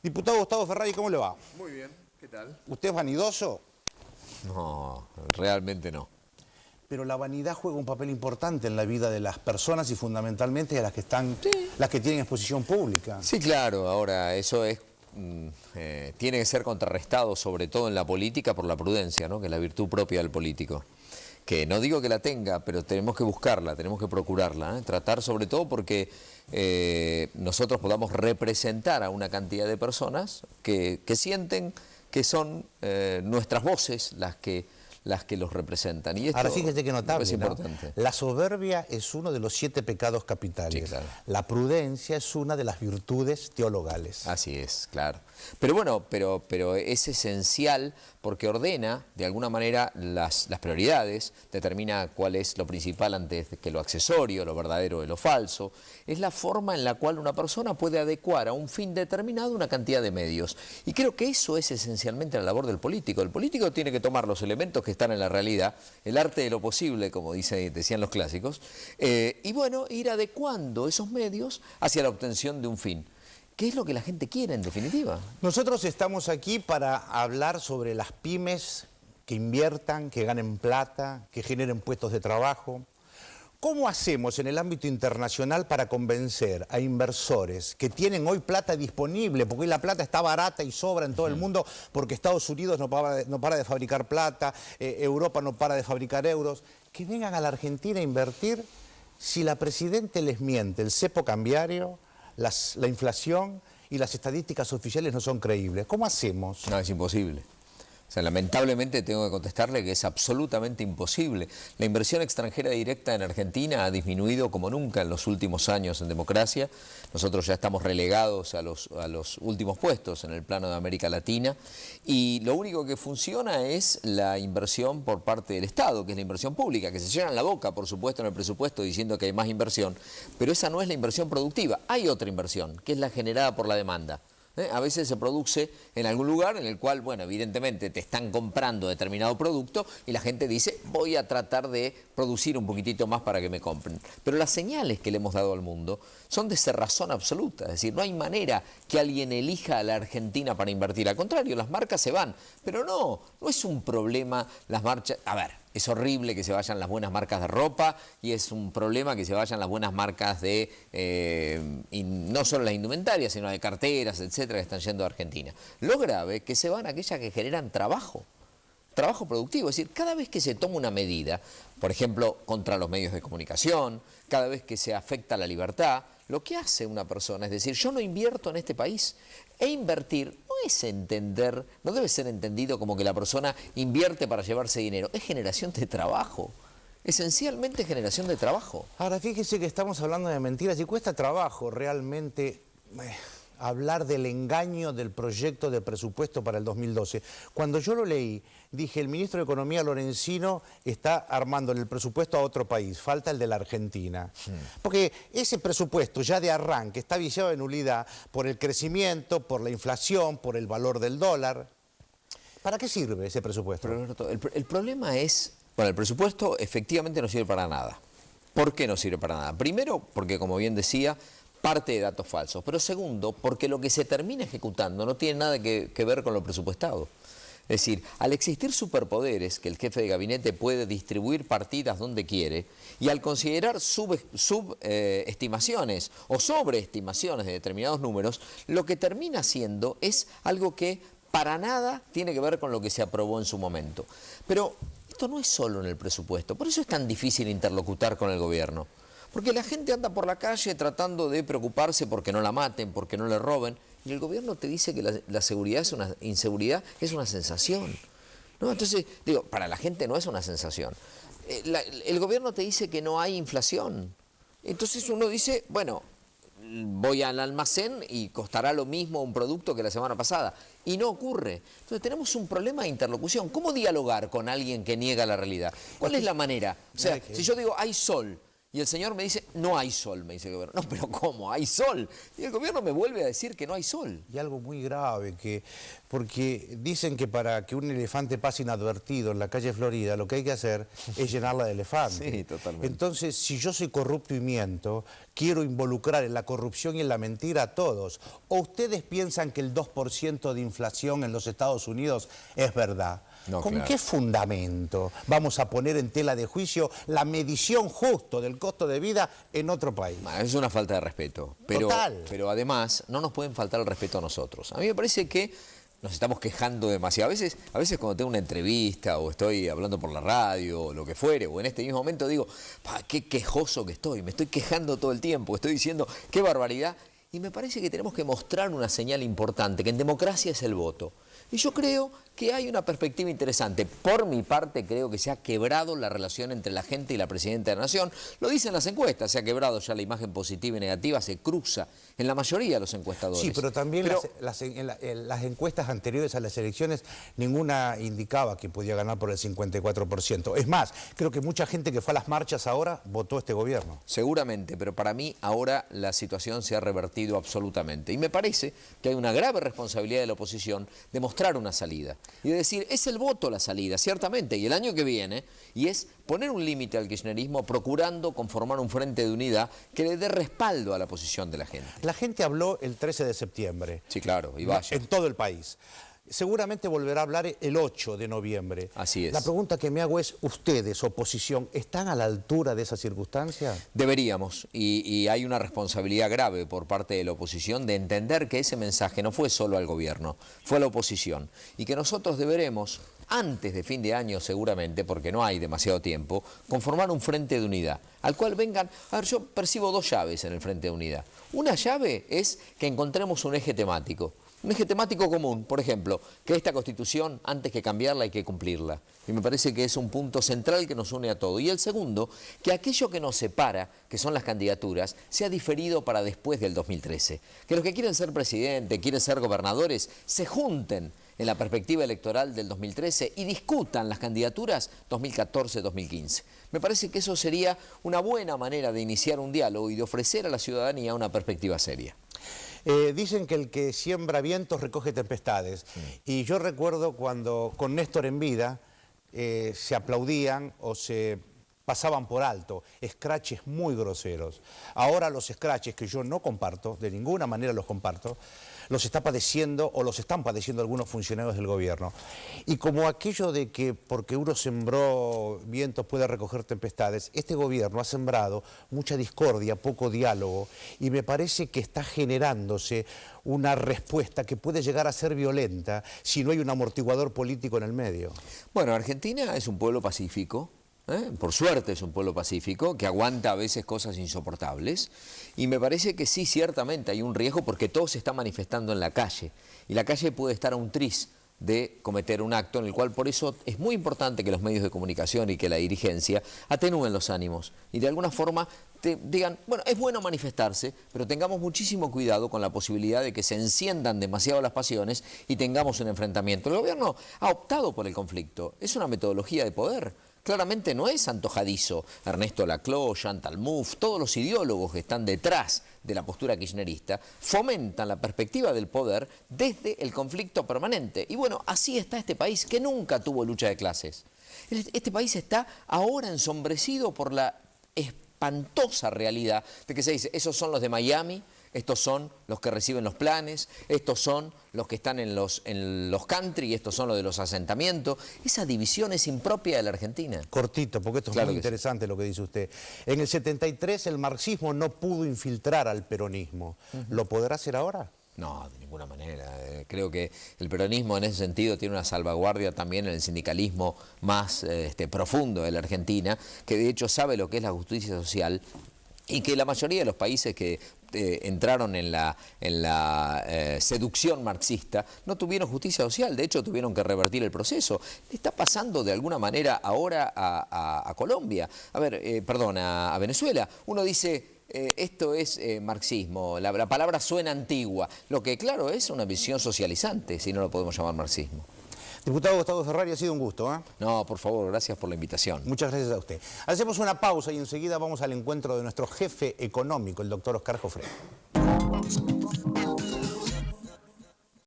Diputado Gustavo Ferrari, ¿cómo le va? Muy bien, ¿qué tal? ¿Usted es vanidoso? No, realmente no. Pero la vanidad juega un papel importante en la vida de las personas y fundamentalmente de las que están, las que tienen exposición pública. Sí, claro, ahora eso es tiene que ser contrarrestado, sobre todo en la política, por la prudencia, ¿no? Que es la virtud propia del político. Que no digo que la tenga, pero tenemos que buscarla, tenemos que procurarla, ¿eh? Tratar sobre todo porque nosotros podamos representar a una cantidad de personas que sienten que son nuestras voces las que los representan. Y esto ahora fíjese que notable, es importante. ¿no? La soberbia es uno de los 7 pecados capitales. Sí, claro. La prudencia es una de las virtudes teologales. Así es, claro. Pero bueno, pero es esencial porque ordena, de alguna manera, las prioridades, determina cuál es lo principal antes que lo accesorio, lo verdadero de lo falso. Es la forma en la cual una persona puede adecuar a un fin determinado una cantidad de medios. Y creo que eso es esencialmente la labor del político. El político tiene que tomar los elementos que están en la realidad, el arte de lo posible, como decían los clásicos, y bueno, ir adecuando esos medios hacia la obtención de un fin. ¿Qué es lo que la gente quiere, en definitiva? Nosotros estamos aquí para hablar sobre las pymes que inviertan, que ganen plata, que generen puestos de trabajo. ¿Cómo hacemos en el ámbito internacional para convencer a inversores que tienen hoy plata disponible? Porque hoy la plata está barata y sobra en todo el mundo porque Estados Unidos no para de fabricar plata, Europa no para de fabricar euros. Que vengan a la Argentina a invertir si la Presidenta les miente, el cepo cambiario, la inflación y las estadísticas oficiales no son creíbles. ¿Cómo hacemos? No, es imposible. O sea, lamentablemente tengo que contestarle que es absolutamente imposible. La inversión extranjera directa en Argentina ha disminuido como nunca en los últimos años en democracia. Nosotros ya estamos relegados a los últimos puestos en el plano de América Latina y lo único que funciona es la inversión por parte del Estado, que es la inversión pública, que se llenan la boca, por supuesto, en el presupuesto diciendo que hay más inversión, pero esa no es la inversión productiva. Hay otra inversión, que es la generada por la demanda. A veces se produce en algún lugar en el cual, bueno, evidentemente te están comprando determinado producto y la gente dice, voy a tratar de producir un poquitito más para que me compren. Pero las señales que le hemos dado al mundo son de cerrazón absoluta, es decir, no hay manera que alguien elija a la Argentina para invertir. Al contrario, las marcas se van, pero no es un problema las marchas. A ver, es horrible que se vayan las buenas marcas de ropa y es un problema que se vayan las buenas marcas de, no solo las indumentarias, sino de carteras, etcétera, que están yendo a Argentina. Lo grave es que se van aquellas que generan trabajo productivo. Es decir, cada vez que se toma una medida, por ejemplo, contra los medios de comunicación, cada vez que se afecta la libertad, lo que hace una persona es decir, yo no invierto en este país. E invertir no es entender, no debe ser entendido como que la persona invierte para llevarse dinero. Es generación de trabajo. Esencialmente generación de trabajo. Ahora, fíjese que estamos hablando de mentiras y cuesta trabajo realmente hablar del engaño del proyecto de presupuesto para el 2012. Cuando yo lo leí, dije, el ministro de Economía, Lorenzino, está armándole el presupuesto a otro país, falta el de la Argentina. Porque ese presupuesto ya de arranque está viciado de nulidad por el crecimiento, por la inflación, por el valor del dólar. ¿Para qué sirve ese presupuesto? Pero, Roberto, el problema es, bueno, el presupuesto efectivamente no sirve para nada. ¿Por qué no sirve para nada? Primero, porque como bien decía, parte de datos falsos, pero segundo, porque lo que se termina ejecutando no tiene nada que ver con lo presupuestado. Es decir, al existir superpoderes, que el jefe de gabinete puede distribuir partidas donde quiere, y al considerar subestimaciones o sobreestimaciones de determinados números, lo que termina siendo es algo que para nada tiene que ver con lo que se aprobó en su momento. Pero esto no es solo en el presupuesto, por eso es tan difícil interlocutar con el gobierno. Porque la gente anda por la calle tratando de preocuparse porque no la maten, porque no le roben, y el gobierno te dice que la seguridad es una inseguridad, es una sensación. ¿No? Entonces, digo, para la gente no es una sensación. El gobierno te dice que no hay inflación. Entonces uno dice, bueno, voy al almacén y costará lo mismo un producto que la semana pasada. Y no ocurre. Entonces tenemos un problema de interlocución. ¿Cómo dialogar con alguien que niega la realidad? ¿Cuál es la manera? O sea, si yo digo, hay sol, Y el señor me dice, no hay sol, me dice el gobierno. No, pero ¿cómo? ¿Hay sol? Y el gobierno me vuelve a decir que no hay sol. Y algo muy grave, porque dicen que para que un elefante pase inadvertido en la calle Florida, lo que hay que hacer es llenarla de elefantes. Sí, totalmente. Entonces, si yo soy corrupto y miento, quiero involucrar en la corrupción y en la mentira a todos. ¿O ustedes piensan que el 2% de inflación en los Estados Unidos es verdad? No, ¿Con claro. qué fundamento vamos a poner en tela de juicio la medición justo del costo de vida en otro país? Es una falta de respeto. Total. Pero además, no nos pueden faltar el respeto a nosotros. A mí me parece que nos estamos quejando demasiado. A veces cuando tengo una entrevista o estoy hablando por la radio o lo que fuere, o en este mismo momento digo, qué quejoso que estoy, me estoy quejando todo el tiempo, estoy diciendo, qué barbaridad. Y me parece que tenemos que mostrar una señal importante, que en democracia es el voto. Y yo creo que hay una perspectiva interesante. Por mi parte, creo que se ha quebrado la relación entre la gente y la Presidenta de la Nación. Lo dicen las encuestas, se ha quebrado ya la imagen positiva y negativa, se cruza en la mayoría de los encuestadores. Sí, pero también en las encuestas anteriores a las elecciones, ninguna indicaba que podía ganar por el 54%. Es más, creo que mucha gente que fue a las marchas ahora votó a este gobierno. Seguramente, pero para mí ahora la situación se ha revertido absolutamente. Y me parece que hay una grave responsabilidad de la oposición de mostrar una salida. Y de decir, es el voto la salida, ciertamente, y el año que viene, y es poner un límite al kirchnerismo procurando conformar un frente de unidad que le dé respaldo a la posición de la gente. La gente habló el 13 de septiembre. Sí, claro, y vaya. En todo el país. Seguramente volverá a hablar el 8 de noviembre. Así es. La pregunta que me hago es, ¿ustedes, oposición, están a la altura de esa circunstancia? Deberíamos, y hay una responsabilidad grave por parte de la oposición de entender que ese mensaje no fue solo al gobierno, fue a la oposición, y que nosotros deberemos, antes de fin de año seguramente, porque no hay demasiado tiempo, conformar un frente de unidad, al cual vengan, a ver, yo percibo dos llaves en el frente de unidad. Una llave es que encontremos un eje temático. Un eje temático común, por ejemplo, que esta Constitución, antes que cambiarla, hay que cumplirla. Y me parece que es un punto central que nos une a todos. Y el segundo, que aquello que nos separa, que son las candidaturas, sea diferido para después del 2013. Que los que quieren ser presidente, quieren ser gobernadores, se junten en la perspectiva electoral del 2013 y discutan las candidaturas 2014-2015. Me parece que eso sería una buena manera de iniciar un diálogo y de ofrecer a la ciudadanía una perspectiva seria. Dicen que el que siembra vientos recoge tempestades. Sí. Y yo recuerdo cuando con Néstor en vida se aplaudían o se pasaban por alto escraches muy groseros. Ahora los escraches, que yo no comparto, de ninguna manera los comparto, los está padeciendo o los están padeciendo algunos funcionarios del gobierno. Y como aquello de que porque uno sembró vientos puede recoger tempestades, este gobierno ha sembrado mucha discordia, poco diálogo, y me parece que está generándose una respuesta que puede llegar a ser violenta si no hay un amortiguador político en el medio. Bueno, Argentina es un pueblo pacífico. Por suerte es un pueblo pacífico que aguanta a veces cosas insoportables y me parece que sí, ciertamente hay un riesgo porque todo se está manifestando en la calle y la calle puede estar a un tris de cometer un acto en el cual por eso es muy importante que los medios de comunicación y que la dirigencia atenúen los ánimos y de alguna forma digan, bueno, es bueno manifestarse, pero tengamos muchísimo cuidado con la posibilidad de que se enciendan demasiado las pasiones y tengamos un enfrentamiento. El gobierno ha optado por el conflicto, es una metodología de poder. Claramente no es antojadizo. Ernesto Laclau, Chantal Mouffe, todos los ideólogos que están detrás de la postura kirchnerista fomentan la perspectiva del poder desde el conflicto permanente. Y bueno, así está este país que nunca tuvo lucha de clases. Este país está ahora ensombrecido por la espantosa realidad de que se dice, esos son los de Miami, estos son los que reciben los planes, estos son los que están en los country, estos son los de los asentamientos. Esa división es impropia de la Argentina. Cortito, porque esto es muy interesante lo que dice usted. En el 73 el marxismo no pudo infiltrar al peronismo. ¿Lo podrá hacer ahora? No, de ninguna manera. Creo que el peronismo en ese sentido tiene una salvaguardia también en el sindicalismo más profundo de la Argentina, que de hecho sabe lo que es la justicia social y que la mayoría de los países que entraron en la seducción marxista no tuvieron justicia social, de hecho tuvieron que revertir el proceso. Está pasando de alguna manera ahora a Colombia, a Venezuela. Uno dice, esto es marxismo, la palabra suena antigua, lo que claro es una visión socializante, si no lo podemos llamar marxismo. Diputado Gustavo Ferrari, ha sido un gusto. No, por favor, gracias por la invitación. Muchas gracias a usted. Hacemos una pausa y enseguida vamos al encuentro de nuestro jefe económico, el doctor Oscar Jofré.